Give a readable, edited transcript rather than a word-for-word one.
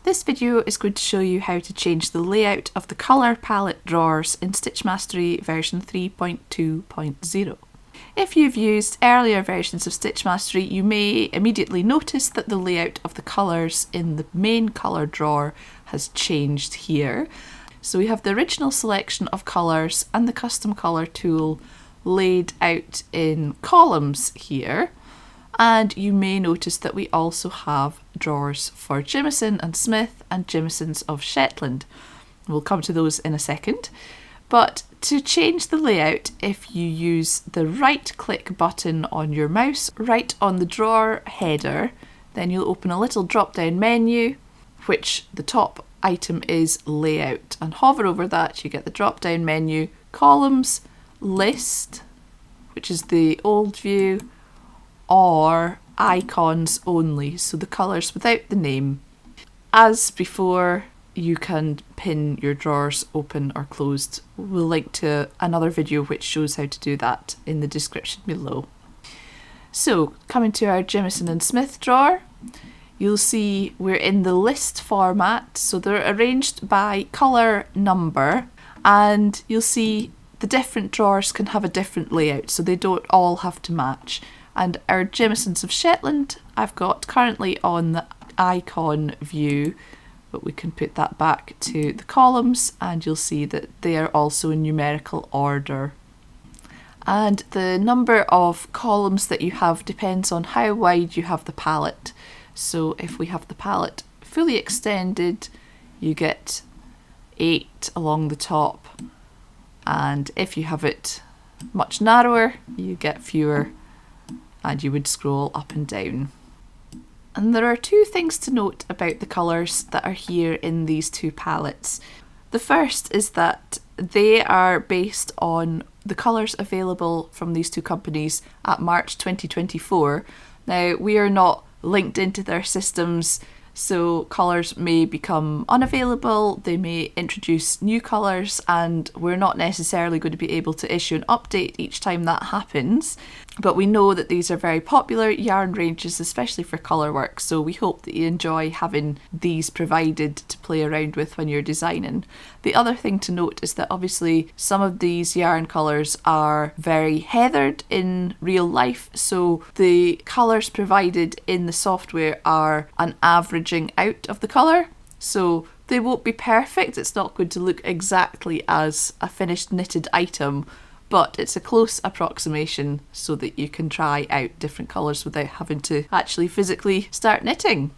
This video is going to show you how to change the layout of the colour palette drawers in Stitch Mastery version 3.2.0. If you've used earlier versions of Stitch Mastery, you may immediately notice that the layout of the colours in the main colour drawer has changed here. So we have the original selection of colours and the custom colour tool laid out in columns here. And you may notice that we also have drawers for Jamieson and Smith and Jamiesons of Shetland. We'll come to those in a second. But to change the layout, if you use the right click button on your mouse right on the drawer header, then you'll open a little drop down menu, which the top item is layout, and hover over that, you get the drop down menu, columns, list, which is the old view, or icons only, so the colours without the name. As before, you can pin your drawers open or closed. We'll link to another video which shows how to do that in the description below. So, coming to our Jamieson and Smith drawer, you'll see we're in the list format, so they're arranged by colour number, and you'll see the different drawers can have a different layout, so they don't all have to match. And our Jamiesons of Shetland I've got currently on the icon view, but we can put that back to the columns and you'll see that they are also in numerical order. And the number of columns that you have depends on how wide you have the palette. So if we have the palette fully extended, you get 8 along the top, and if you have it much narrower, you get fewer, and you would scroll up and down. And there are two things to note about the colours that are here in these two palettes. The first is that they are based on the colours available from these two companies at March 2024. Now, we are not linked into their systems, so colours may become unavailable, they may introduce new colours, and we're not necessarily going to be able to issue an update each time that happens. But we know that these are very popular yarn ranges, especially for colour work, so we hope that you enjoy having these provided to play around with when you're designing. The other thing to note is that obviously some of these yarn colours are very heathered in real life, so the colours provided in the software are an averaging out of the colour. So they won't be perfect, it's not going to look exactly as a finished knitted item, but it's a close approximation so that you can try out different colours without having to actually physically start knitting.